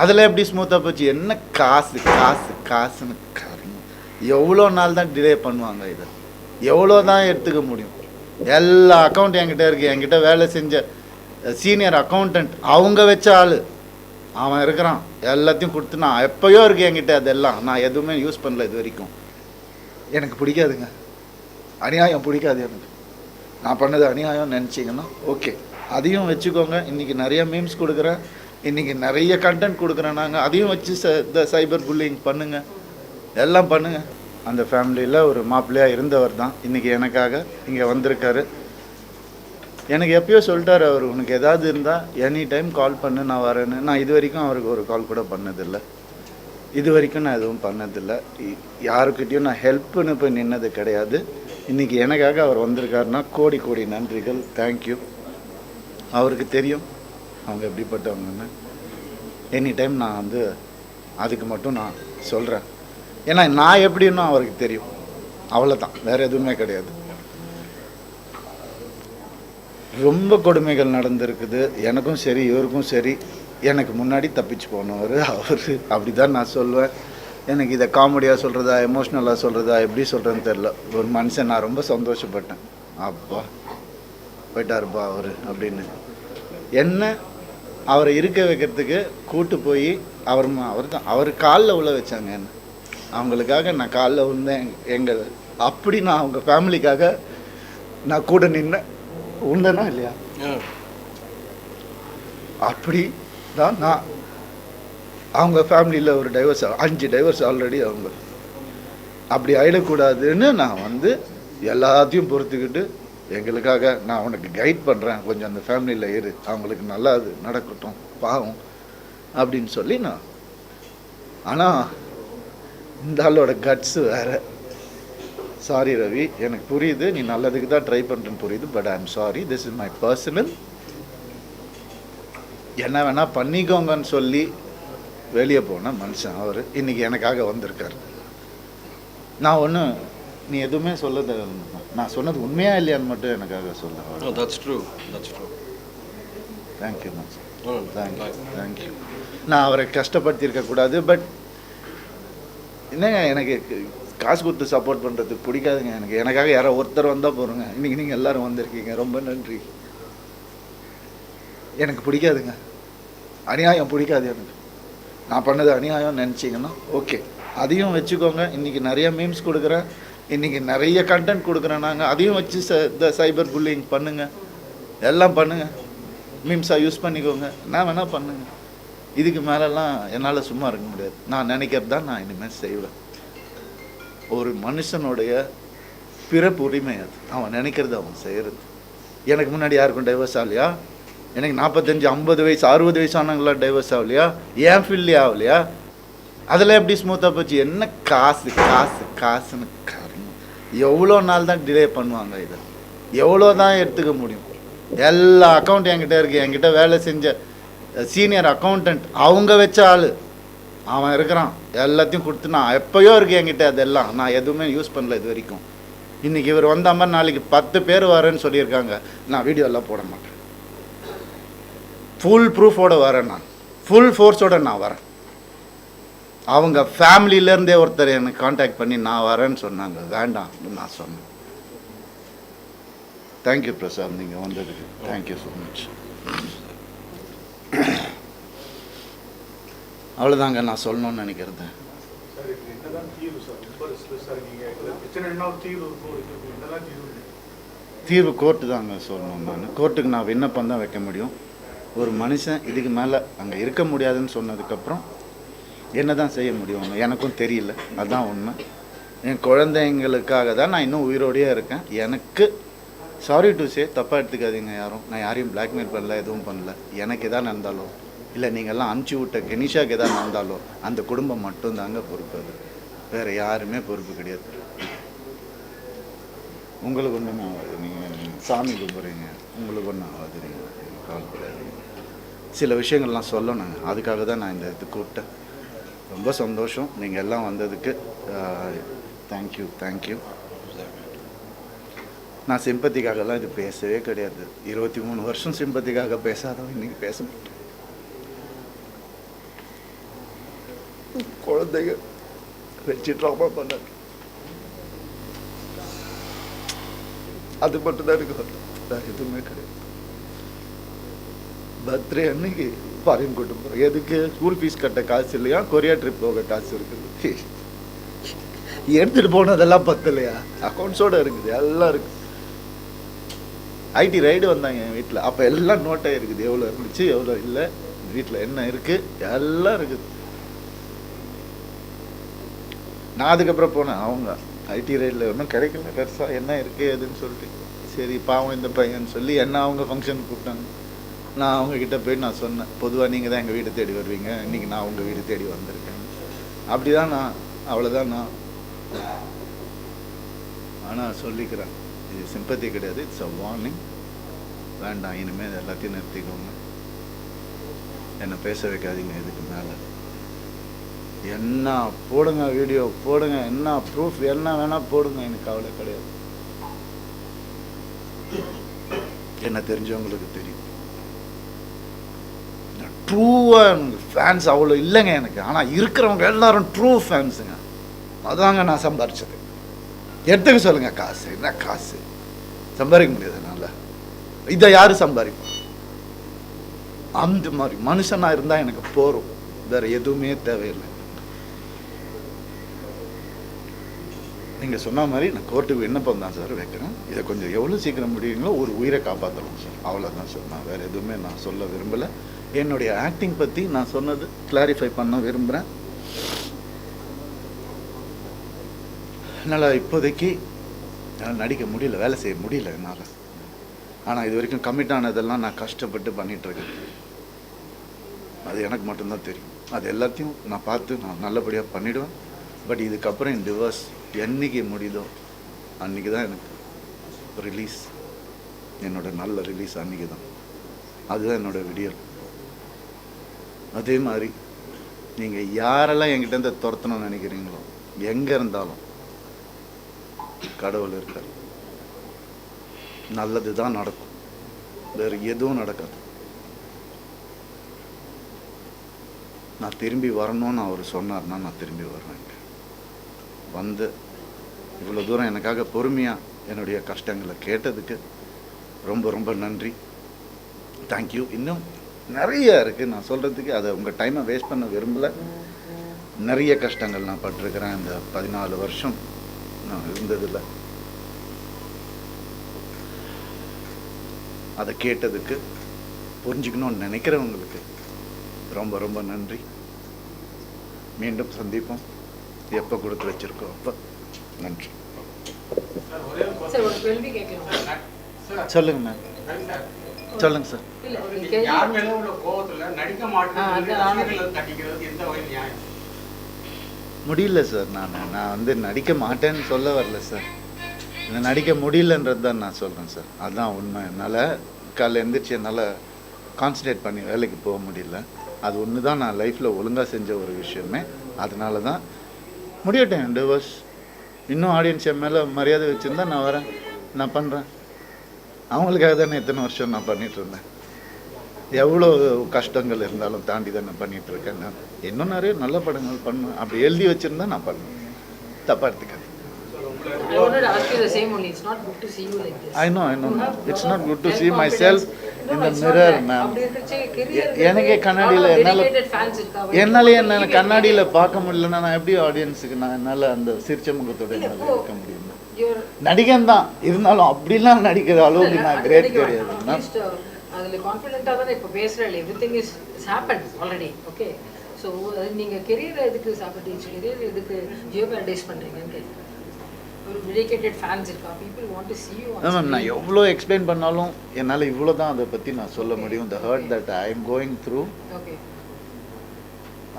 அதில் எப்படி ஸ்மூத்தாக போச்சு? என்ன காசு காசு காசுன்னு காரணம். எவ்வளோ நாள் தான் டிலே பண்ணுவாங்க? இதை எவ்வளோ தான் எடுத்துக்க முடியும்? எல்லா அக்கௌண்ட் என்கிட்ட இருக்குது. என்கிட்ட வேலை செஞ்ச சீனியர் அக்கௌண்டன்ட் அவங்க வச்ச ஆள் அவன் இருக்கிறான். எல்லாத்தையும் கொடுத்து நான் எப்போயோ இருக்குது என்கிட்ட. அதெல்லாம் நான் எதுவுமே யூஸ் பண்ணல இது வரைக்கும். எனக்கு பிடிக்காதுங்க, அநியாயம் பிடிக்காது எனக்கு. நான் பண்ணது அநியாயம் நினச்சிங்கன்னா ஓகே, அதையும் வச்சுக்கோங்க. இன்றைக்கி நிறைய மீம்ஸ் கொடுக்குறேன், இன்றைக்கி நிறைய கண்டென்ட் கொடுக்குறேன். நாங்கள் அதையும் வச்சு சைபர் புல்லிங் பண்ணுங்கள், எல்லாம் பண்ணுங்கள். அந்த ஃபேமிலியில் ஒரு மாப்பிள்ளையாக இருந்தவர் தான் இன்றைக்கி எனக்காக இங்கே வந்திருக்காரு. எனக்கு எப்பயோ சொல்லிட்டார் அவர், உனக்கு ஏதாவது இருந்தால் எனி டைம் கால் பண்ணு, நான் வரேன்னு. நான் இது வரைக்கும் அவருக்கு ஒரு கால் கூட பண்ணதில்லை. இது வரைக்கும் நான் எதுவும் பண்ணதில்லை. யாருக்கிட்டேயும் நான் ஹெல்ப்புன்னு போய் நின்னது கிடையாது. இன்றைக்கி எனக்காக அவர் வந்திருக்காருன்னா கோடி கோடி நன்றிகள், தேங்க்யூ. அவருக்கு தெரியும் அவங்க எப்படிப்பட்டவங்கன்னு. எனி டைம் நான் வந்து அதுக்கு மட்டும் நான் சொல்கிறேன். ஏன்னா நான் எப்படின்னு அவருக்கு தெரியும், அவ்வளோதான், வேறு எதுவுமே கிடையாது. ரொம்ப கொடுமைகள் நடந்திருக்குது எனக்கும் சரி இவருக்கும் சரி. எனக்கு முன்னாடி தப்பிச்சு போனவர் அவர், அப்படி தான் நான் சொல்லுவேன். எனக்கு இதை காமெடியாக சொல்கிறதா எமோஷ்னலாக சொல்கிறதா எப்படி சொல்கிறேன்னு தெரில. ஒரு மனுஷன் நான் ரொம்ப சந்தோஷப்பட்டேன். அப்பா போயிட்டாருப்பா அவர் அப்படின்னு. என்ன அவரை இருக்க வைக்கிறதுக்கு கூட்டு போய் அவர் காலில் உள்ள வச்சாங்க. என்ன அவங்களுக்காக நான் காலில் விழுந்தேன். எங்கள் அப்படி நான் அவங்க ஃபேமிலிக்காக நான் கூட நின்னேன். உண்டனா இல்லையா? அப்படி தான் நான் அவங்க ஃபேமிலியில் ஒரு டைவர்ஸ் 5 டைவர்ஸ் ஆல்ரெடி. அவங்க அப்படி ஆகிடக்கூடாதுன்னு நான் வந்து எல்லாத்தையும் பொறுத்துக்கிட்டு எங்களுக்காக நான் உனக்கு கைட் பண்ணுறேன், கொஞ்சம் அந்த ஃபேமிலியில் இரு, அவங்களுக்கு நல்லா அது நடக்கட்டும் பாவம் அப்படின்னு சொல்லி நான். ஆனால் இந்த ஆளோட கட்ஸு வேறு. சாரி ரவி, எனக்கு புரியுது நீ நல்லதுக்கு தான் ட்ரை பண்ணுறேன்னு புரியுது, but I am sorry, this is my personal. என்ன வேணால் பண்ணிக்கோங்கன்னு சொல்லி வெளியே போன மனுஷன் அவர் இன்றைக்கி எனக்காக வந்திருக்கார். நான் ஒன்று நீ எதுவுமே சொல்ல தேவையில்லை, நான் சொன்னது உண்மையாக இல்லையான்னு மட்டும் எனக்காக சொல்ல. Thank you ma'am, thank you. நான் அவரை கஷ்டப்படுத்தியிருக்கக்கூடாது, பட் என்னங்க எனக்கு காசு கொடுத்து சப்போர்ட் பண்ணுறதுக்கு பிடிக்காதுங்க எனக்கு. எனக்காக யாரோ ஒருத்தர் வந்தால் போகிறோங்க. இன்றைக்கி நீங்கள் எல்லோரும் வந்திருக்கீங்க, ரொம்ப நன்றி. எனக்கு பிடிக்காதுங்க, அநியாயம் பிடிக்காது எனக்கு. நான் பண்ணது அநியாயம் நினச்சிங்கன்னா ஓகே, அதையும் வச்சுக்கோங்க. இன்றைக்கி நிறைய மீம்ஸ் கொடுக்குறேன், இன்றைக்கி நிறைய கண்டென்ட் கொடுக்குறேன். நாங்கள் அதையும் வச்சு சைபர் புல்லிங் பண்ணுங்கள், எல்லாம் பண்ணுங்கள். மீம்ஸாக யூஸ் பண்ணிக்கோங்க, நான் வேணால் பண்ணுங்கள். இதுக்கு மேலெல்லாம் என்னால் சும்மா இருக்க முடியாது. நான் நினைக்கிறது தான் நான் இனிமேல் செய்வேன். ஒரு மனுஷனுடைய பிறப்பு உரிமை அது, அவன் நினைக்கிறது அவன் செய்கிறது. எனக்கு முன்னாடி யாருக்கும் டைவர்ஸ் ஆகலையா? எனக்கு 45 50 வயசு 60 வயசானவங்களாம் டைவர்ஸ் ஆகலையா? ஏன் ஃபீல்லே ஆகலையா? அதில் எப்படி ஸ்மூத்தாக போச்சு? என்ன காசு காசு காசுன்னு காரணம். எவ்வளோ நாள் தான் டிலே பண்ணுவாங்க? இதை எவ்வளோ தான் எடுத்துக்க முடியும்? எல்லா அக்கௌண்ட் என்கிட்ட இருக்குது. என்கிட்ட வேலை செஞ்ச சீனியர் அக்கௌண்டன்ட் அவங்க வச்ச ஆள் அவன் இருக்கிறான். எல்லாத்தையும் கொடுத்து நான் எப்போயோ இருக்குது என்கிட்ட. அதெல்லாம் நான் எதுவுமே யூஸ் பண்ணல இது வரைக்கும். இன்றைக்கி இவர் வந்த மாதிரி நாளைக்கு 10 பேர் வரேன்னு சொல்லியிருக்காங்க. நான் வீடியோலாம் போட மாட்டேன், ஃபுல் ப்ரூஃபோடு வரேன், நான் ஃபுல் ஃபோர்ஸோடு நான் வரேன். அவங்க ஃபேமிலியிலேருந்தே ஒருத்தர் எனக்கு காண்டாக்ட் பண்ணி நான் வரேன்னு சொன்னாங்க. வேண்டாம் நான் சொன்னேன். தேங்க்யூ பிரசாத், நீங்கள் வந்ததுக்கு தேங்க்யூ ஸோ மச். அவ்வளோதாங்க நான் சொல்லணும்னு நினைக்கிறது. தீர்வு கோர்ட்டு தாங்க சொல்லணும். நான் கோர்ட்டுக்கு நான் விண்ணப்பம் தான் வைக்க முடியும். ஒரு மனுஷன் இதுக்கு மேலே அங்கே இருக்க முடியாதுன்னு சொன்னதுக்கப்புறம் என்ன தான் செய்ய முடியும்? எனக்கும் தெரியல, அதுதான் உண்மை. என் குழந்தைங்களுக்காக தான் நான் இன்னும் உயிரோடையே இருக்கேன். எனக்கு சாரி டு சே, தப்பாக எடுத்துக்காதீங்க யாரும். நான் யாரையும் பிளாக்மெயில் பண்ணல, எதுவும் பண்ணல. எனக்கு எதாவது நடந்தாலும் இல்லை நீங்கள்லாம் அனுப்பிச்சி விட்ட கெனிஷாக்கு எதாவது நடந்தாலும் அந்த குடும்பம் மட்டும்தாங்க பொறுப்பு. அது வேறு யாருமே பொறுப்பு கிடையாது. உங்களுக்கு ஒன்றுமே ஆகாது, நீங்கள் சாமி கும்பிட்றீங்க, உங்களுக்கு ஒன்றும் ஆகாது, நீங்கள் கால் பண்ணாதீங்க. சில விஷயங்கள்லாம் சொல்லணுங்க, அதுக்காக தான் நான் இந்த இதுக்கு கூப்பிட்டேன். ரொம்ப சந்தோஷம் நீங்கள் எல்லாம் வந்ததுக்கு. Thank you thank you. நான் சிம்பத்திக்காகலாம் இது பேசவே கிடையாது. 23 வருஷம் சிம்பத்திக்காக பேசாதவன் இன்றைக்கி பேச மாட்டேன். குழந்தைங்க வச்சு ட்ராமா பண்ணாங்க. அது மட்டும்தான் எனக்கு வேறு எதுவுமே கிடையாது. பர்த்டே அன்னைக்கு ஃபாரின் கூட்டு போகிறோம். எதுக்கு? ஸ்கூல் ஃபீஸ் கட்ட காசு இல்லையா, கொரியா ட்ரிப் போக காசு இருக்குது. எடுத்துகிட்டு போனதெல்லாம் பத்தலையா, அக்கௌண்ட்ஸோடு இருக்குது, எல்லாம் இருக்குது. ஐடி ரைடு வந்தாங்க என் வீட்டில். அப்போ எல்லாம் நோட்டாக இருக்குது, எவ்வளோ இருந்துச்சு எவ்வளோ இல்லை, வீட்டில் என்ன இருக்குது எல்லாம் இருக்குது. நான் அதுக்கப்புறம் போனேன். அவங்க ஐடி ரைடில் ஒன்றும் கிடைக்கல பெருசாக, என்ன இருக்குது எதுன்னு சொல்லிட்டு, சரி பாவம் இந்த பையன்னு சொல்லி என்ன அவங்க ஃபங்க்ஷனுக்கு கூப்பிட்டாங்க. நான் அவங்கக்கிட்ட போய் நான் சொன்னேன், பொதுவாக நீங்கள் தான் எங்கள் வீடு தேடி வருவீங்க, இன்றைக்கி நான் உங்கள் வீடு தேடி வந்திருக்கேன். அப்படி தான் நான், அவ்வளோதான் நான். ஆனால் சொல்லிக்கிறேன், இது சிம்பத்தி கிடையாது, இட்ஸ் அ வார்னிங். வேண்டாம், இனிமேல் எல்லாத்தையும் நிறுத்திக்கோங்க, என்னை பேச வைக்காதீங்க இதுக்கு மேலே. என்ன போடுங்க, வீடியோ போடுங்க, என்ன ப்ரூஃப் என்ன வேணால் போடுங்க, எனக்கு கவலை கிடையாது. என்ன தெரிஞ்சவங்களுக்கு தெரியும். ட்ரூவாக எனக்கு ஃபேன்ஸ் அவ்வளோ இல்லைங்க எனக்கு, ஆனால் இருக்கிறவங்க எல்லாரும் ட்ரூ ஃபேன்ஸுங்க. அதாங்க நான் சம்பாரிச்சது. எடுத்துக்க சொல்லுங்கள், காசு என்ன காசு சம்பாதிக்க முடியாது என்னால். இதை யார் சம்பாதிப்பா? அந்த மாதிரி மனுஷனாக இருந்தால் எனக்கு போகிறோம், வேறு எதுவுமே தேவையில்லை. நீங்கள் சொன்ன மாதிரி நான் கோர்ட்டுக்கு விண்ணப்பம் தான் சார் வைக்கிறேன். இதை கொஞ்சம் எவ்வளோ சீக்கிரம் முடியுங்களோ ஒரு உயிரை காப்பாற்றலாம் சார், அவ்வளோதான் சார். நான் வேறு எதுவுமே நான் சொல்ல விரும்பலை. என்னுடைய ஆக்டிங் பற்றி நான் சொன்னது கிளாரிஃபை பண்ண விரும்புகிறேன். என்னால் இப்போதைக்கு என்னால் நடிக்க முடியல, வேலை செய்ய முடியல என்னால். ஆனால் இது வரைக்கும் கமிட் ஆனதெல்லாம் நான் கஷ்டப்பட்டு பண்ணிகிட்ருக்கேன். அது எனக்கு மட்டும்தான் தெரியும். அது எல்லாத்தையும் நான் பார்த்து நான் நல்லபடியாக பண்ணிவிடுவேன். பட் இதுக்கப்புறம் என் டிவோர்ஸ் என்றைக்கு முடியுதோ அன்றைக்கி தான் எனக்கு ரிலீஸ், என்னோடய நல்ல ரிலீஸ் அன்றைக்கி தான். அதுதான் என்னோடய விடியல். அதே மாதிரி நீங்கள் யாரெல்லாம் என்கிட்ட துரத்தணும்னு நினைக்கிறீங்களோ, எங்கே இருந்தாலும் கடவுள் இருக்கார். நல்லது தான் நடக்கும், வேறு எதுவும் நடக்காது. நான் திரும்பி வரணும்னு அவர் சொன்னார்னா நான் திரும்பி வருவேன். வந்து இவ்வளோ தூரம் எனக்காக பொறுமையாக என்னுடைய கஷ்டங்களை கேட்டதுக்கு ரொம்ப ரொம்ப நன்றி. தேங்க்யூ. இன்னும் நிறைய இருக்குது நான் சொல்கிறதுக்கு, அதை உங்கள் டைமை வேஸ்ட் பண்ண விரும்பலை. நிறைய கஷ்டங்கள் நான் பட்டிருக்கிறேன் இந்த 14 வருஷம் நான் இருந்ததில்லை. அதை கேட்டதுக்கு, புரிஞ்சுக்கணும்னு நினைக்கிறவங்களுக்கு ரொம்ப ரொம்ப நன்றி. மீண்டும் சந்திப்போம். எப்போ கொடுத்து வச்சிருக்கோம் அப்போ. நன்றி. சொல்லுங்க மேம். சொல்லுங்க சார். முடியல சார். நான் வந்து நடிக்க மாட்டேன்னு சொல்ல வரல சார், நடிக்க முடியலன்றது தான் நான் சொல்கிறேன் சார். அதுதான் உண்மை. என்னால் காலையில் எழுந்திரிச்சு என்னால் கான்சன்ட்ரேட் பண்ணி வேலைக்கு போக முடியல. அது ஒன்று தான் நான் லைஃப்பில் ஒழுங்காக செஞ்ச ஒரு விஷயமே. அதனால தான் முடியட்டேன் டிவோர்ஸ். இன்னும் ஆடியன்ஸ் என் மேலே மரியாதை வச்சுருந்தா நான் வரேன், நான் பண்ணுறேன். அவங்களுக்காக தானே இத்தனை வருஷம் நான் பண்ணிகிட்ருந்தேன். எவ்வளோ கஷ்டங்கள் இருந்தாலும் தாண்டி தான் நான் பண்ணிகிட்ருக்கேன். நான் இன்னும் நிறைய நல்ல படங்கள் பண்ணுவேன். அப்படி எழுதி வச்சுருந்தா நான் பண்ணுவேன், தப்பாக எடுத்துக்காது. I wanted to ask you the same only. It's not good to see you like this. I know. It's not good to see myself in the mirror, ma'am. எனக்கு கண்ணாடியில் என்னாலே என்ன கண்ணாடியில் பார்க்க முடியலன்னா நான் எப்படி ஆடியன்ஸுக்கு நான் என்னால் அந்த சிரிச்ச முகத்தோட என்னால் இருக்க முடியும்? நடிகன் தான் இருந்தாலும் அப்படிலாம் நடிக்கிற அளவுக்கு நான் கிரேட் கிடையாது. அதில் கான்ஃபிடென்ட்டாக தானே இப்போ பேசுகிறேன். Everything is happen already. Okay, so நீங்கள் கெரியர் எதுக்கு சாப்பிட்டீங்க, கெரியர் எதுக்கு ஜியோபேரடைஸ் பண்ணுறீங்கன்னு ஒரு டெடிகேட்டட் ஃபேன்ஸ் இருக்கா? People want to see you on screen. நான் எவ்வளோ எக்ஸ்பிளைன் பண்ணாலும் என்னால் இவ்வளோ தான் அதை பற்றி நான் சொல்ல முடியும். The hurt that I am going through, okay,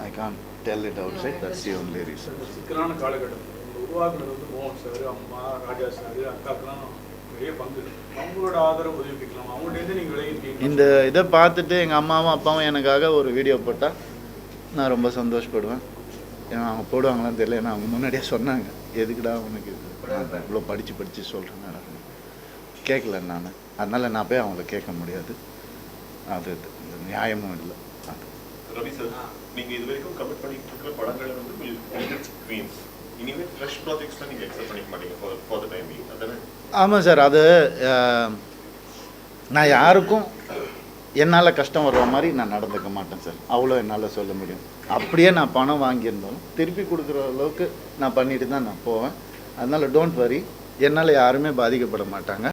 I can't tell it outside. That's the only reason. சிக்கலான காலகட்டம் உருவாக்குனது வந்து மோகன் சார், அம்மா, ராஜா சார், அக்காக்கெல்லாம் பெரிய பங்கு. அவங்களோட ஆதரவு உதவிக்கலாம். அவங்கள்ட்ட நீங்கள் விளையிட்டீங்க. இந்த இதை பார்த்துட்டு எங்கள் அம்மாவும் அப்பாவும் எனக்காக ஒரு வீடியோ போட்டால் நான் ரொம்ப சந்தோஷப்படுவேன். ஏன்னா அவங்க போடுவாங்களான்னு தெரியல. ஏன்னா அவங்க முன்னாடியே சொன்னாங்க, எதுக்குடா உனக்கு இது, நான் இவ்வளோ படித்து சொல்கிறேன். கேட்கல நான், அதனால் நான் போய் அவங்கள கேட்க முடியாது. அது நியாயமும் இல்லை. அது ரவி சார் நீங்க இது வரைக்கும் கமிட் பண்ணிட்டு இருக்கிற படங்களை வந்து ஸ்க்ரீன்ஸ் இனிமேல் ஃப்ரெஷ் ப்ராஜெக்ட்ஸ்லாம் நீங்க எக்ஸப்ட் பண்ணிக்க மாட்டீங்க ஃபார் த டைம் பீயிங் அதானே? ஆமாம் சார், அது நான் யாருக்கும் என்னால் கஷ்டம் வர்ற மாதிரி நான் நடந்துக்க மாட்டேன் சார். அவ்வளோ என்னால் சொல்ல முடியும். அப்படியே நான் பணம் வாங்கியிருந்தாலும் திருப்பி கொடுக்குற அளவுக்கு நான் பண்ணிட்டு தான் நான் போவேன். அதனால் டோன்ட் வரி, என்னால் யாருமே பாதிக்கப்பட மாட்டாங்க.